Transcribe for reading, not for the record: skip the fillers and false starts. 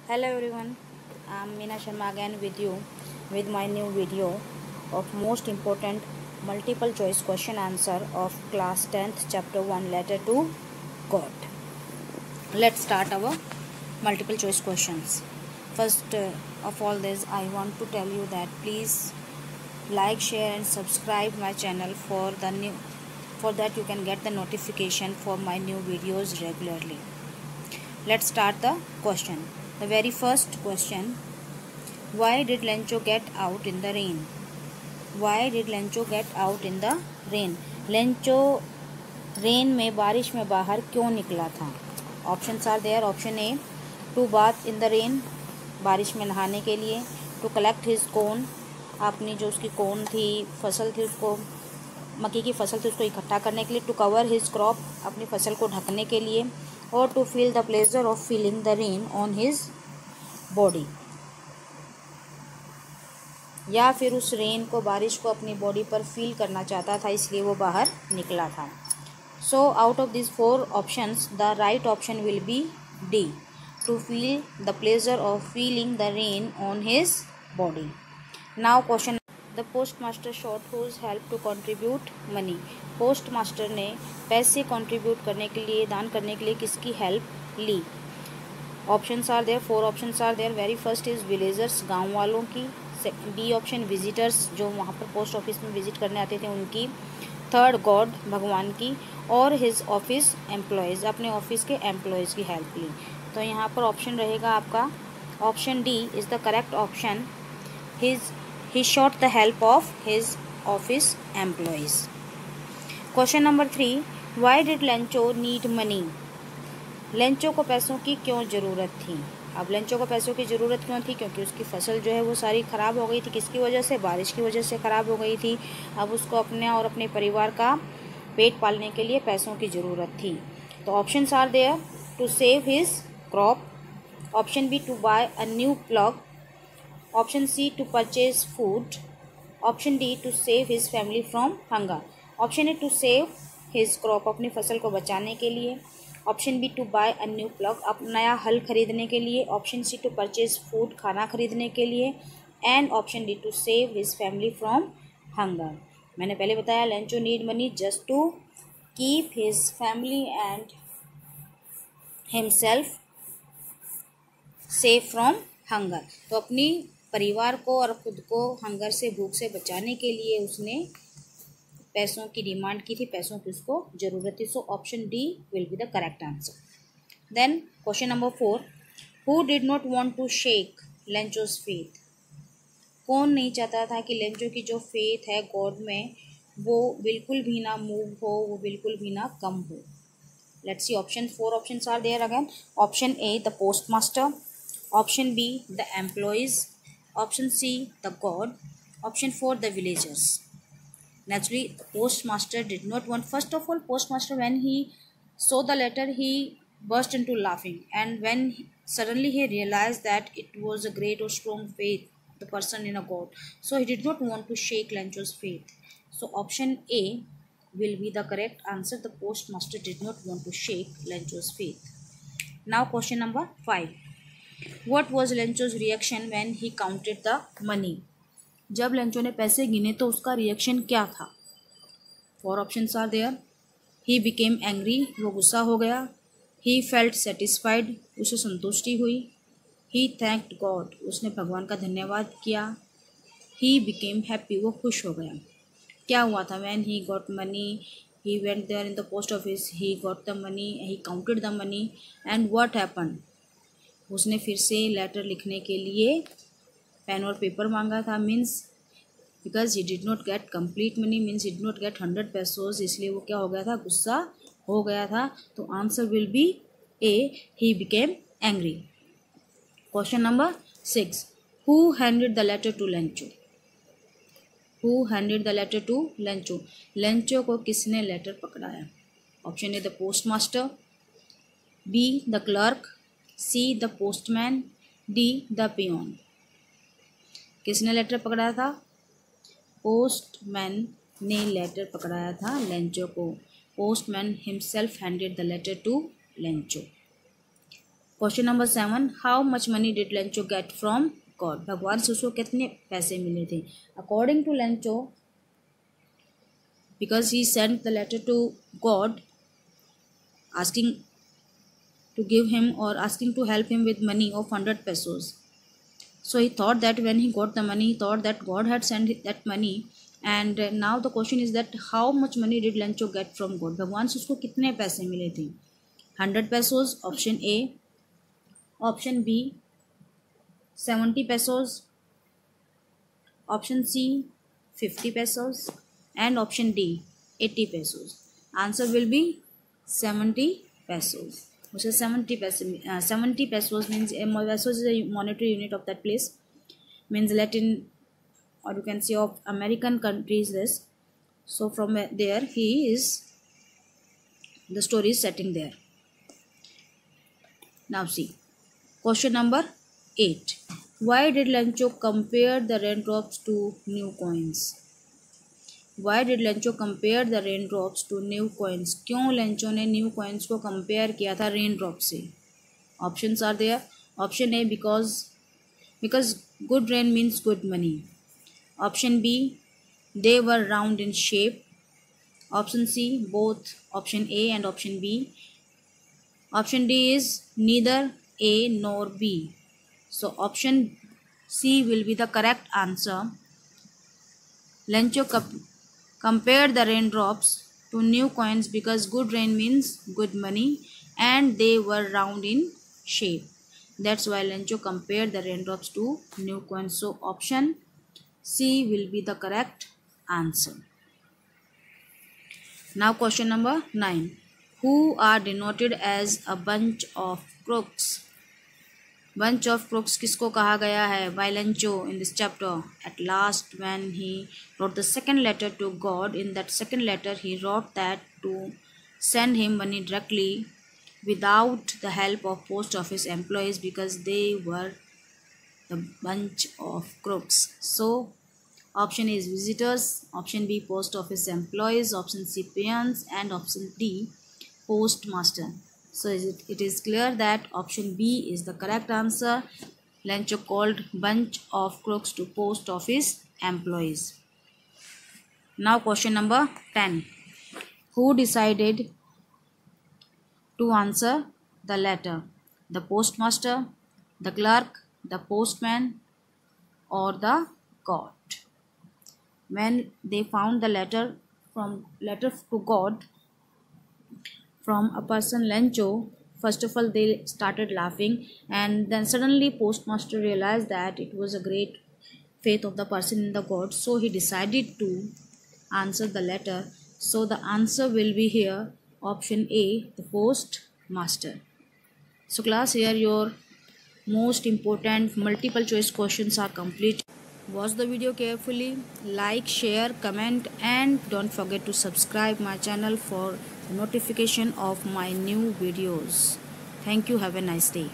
Hello everyone, I'm Meena Sharma again with you with my new video of most important multiple choice question answer of class 10th chapter 1 letter to God. Let's start our multiple choice questions. First of all this, I want to tell you that please like, share and subscribe my channel for that you can get the notification for my new videos regularly. Let's start the question. The very first question: why did Lencho get out in the rain? Why did Lencho get out in the rain? Lencho rain में बारिश में बाहर क्यों निकला था? Options are there. Option A, to bath in the rain, बारिश में नहाने के लिए. टू कलेक्ट हिज कोन, अपनी जो उसकी कोन थी, फसल थी, उसको मक्की की फसल थी उसको इकट्ठा करने के लिए. टू कवर हिज क्रॉप, अपनी फसल को ढकने के लिए. और to feel the pleasure of feeling the rain on his body, या फिर उस रेन को, बारिश को अपनी बॉडी पर फील करना चाहता था, इसलिए वो बाहर निकला था. So out of this 4 options the right option will be D, to feel the pleasure of feeling the rain on his body. Now question: the post master sought whose help to contribute money. Post master ने पैसे contribute करने के लिए, दान करने के लिए किसकी हेल्प ली? Options are there, 4 options are there. Very first is villagers, गांव वालों की. बी ऑप्शन विजिटर्स, जो वहाँ पर पोस्ट ऑफिस में विजिट करने आते थे उनकी. थर्ड गॉड, भगवान की. और हिज ऑफिस एम्प्लॉयज़, अपने ऑफिस के एम्प्लॉयज़ की हेल्प ली. तो यहाँ पर ऑप्शन रहेगा आपका option D is the correct option. He shot the help of his office employees. Question number 3, why did Lencho need money. Lencho को पैसों की क्यों ज़रूरत थी? अब लेंचो को पैसों की ज़रूरत क्यों थी? क्योंकि उसकी फसल जो है वो सारी ख़राब हो गई थी. किसकी वजह से? बारिश की वजह से ख़राब हो गई थी. अब उसको अपने और अपने परिवार का पेट पालने के लिए पैसों की ज़रूरत थी. तो options are there: to save his crop. Option B, to buy a new plug. Option C, to purchase food. Option D, to save his family from hunger. Option A, to save his crop, अपनी फसल को बचाने के लिए. Option B, to buy a new plug, अब नया हल खरीदने के लिए. Option C, to purchase food, खाना खरीदने के लिए. And option D, to save his family from hunger. मैंने पहले बताया Lencho need money just to keep his family and himself safe from hunger. तो अपनी परिवार को और खुद को हंगर से, भूख से बचाने के लिए उसने पैसों की डिमांड की थी, पैसों की उसको ज़रूरत थी. So option D will be the correct answer. Then question number 4, who did not want to shake Lencho's faith. कौन नहीं चाहता था कि लेंचो की जो फेथ है गॉड में वो बिल्कुल भी ना मूव हो, वो बिल्कुल भी ना कम हो. Let's see option. 4 options are there again. Option A, the post master. Option B, the employees. Option C, the god. Option 4, the villagers. Naturally, the postmaster did not want. First of all, postmaster, when he saw the letter, he burst into laughing. And when suddenly he realized that it was a great or strong faith, the person in a God. So he did not want to shake Lencho's faith. So option A will be the correct answer. The postmaster did not want to shake Lencho's faith. Now question number 5. What was Lencho's reaction when he counted the money? जब Lencho ने पैसे गिने तो उसका reaction क्या था? 4 options are there. He became angry, वो गुस्सा हो गया. ही फेल्ट सेटिस्फाइड, उसे संतुष्टि हुई. ही थैंक्ड गॉड, उसने भगवान का धन्यवाद किया. ही बिकेम हैप्पी, वो खुश हो गया. क्या हुआ था? When he got money, he went there in the post office, he got the money, he counted the money. And what happen? उसने फिर से लेटर लिखने के लिए पेन और पेपर मांगा था. Means because he did not get complete money, means he did not gate 100 पेसोज, इसलिए वो क्या हो गया था? गुस्सा हो गया था. तो answer will be A, he became angry. Question number 6, who handed the letter to Lencho. Who handed the letter to Lencho. Lencho को किसने लेटर पकड़ाया? Option A, the post master. B, the clerk. C, the postman. D, the peon. किसने letter पकड़ाया था? Postman ने letter पकड़ाया था Lencho को. Postman himself handed the letter to Lencho. Question number 7, how much money did Lencho get from God, भगवान से उसको कितने पैसे मिले थे। According to Lencho, because he sent the letter to God asking to give him or asking to help him with money of 100 pesos. So he thought that when he got the money, he thought that God had sent that money. And now the question is that how much money did Lencho get from God? भगवान से उसको कितने पैसे मिले थे? 100 pesos, option A. Option B, 70 pesos. Option C, 50 pesos. And option D, 80 pesos. Answer will be 70 pesos. Which is 70 pesos. 70 pesos means pesos is a monetary unit of that place. Means Latin, or you can say of American countries this. So from there the story is setting there. Now see, question number 8. Why did Lencho compare the raindrops to new coins? Why did Lencho compare the raindrops to new coins? क्यों Lencho ने new coins को compare किया था rain drop से? Options are there. Option A, because good rain means good money. Option B, they were round in shape. Option C, both option A and option B. Option D is neither A nor B. So option C will be the correct answer. Lencho compared the raindrops to new coins because good rain means good money and they were round in shape. That's why Lencho compared the raindrops to new coins. So option C will be the correct answer. Now question number 9. Who are denoted as a bunch of crooks? Bunch of crooks किसको कहा गया है? By Lencho in this chapter. At last when he wrote the second letter to God, in that second letter he wrote that to send him money directly without the help of post office employees because they were the bunch of crooks. So option A is visitors, option B post office employees, option C peons, and option D postmaster. So it is clear that option B is the correct answer. Lencho called bunch of crooks to post office employees. Now question number 10. Who decided to answer the letter? The postmaster, the clerk, the postman, or the God? When they found the letter to God from a person Lencho, first of all they started laughing, and then suddenly postmaster realized that it was a great faith of the person in the God, so he decided to answer the letter. So the answer will be here, option A, the postmaster. So class, here your most important multiple choice questions are complete. Watch the video carefully, like, share, comment, and don't forget to subscribe my channel for notification of my new videos. Thank you. Have a nice day.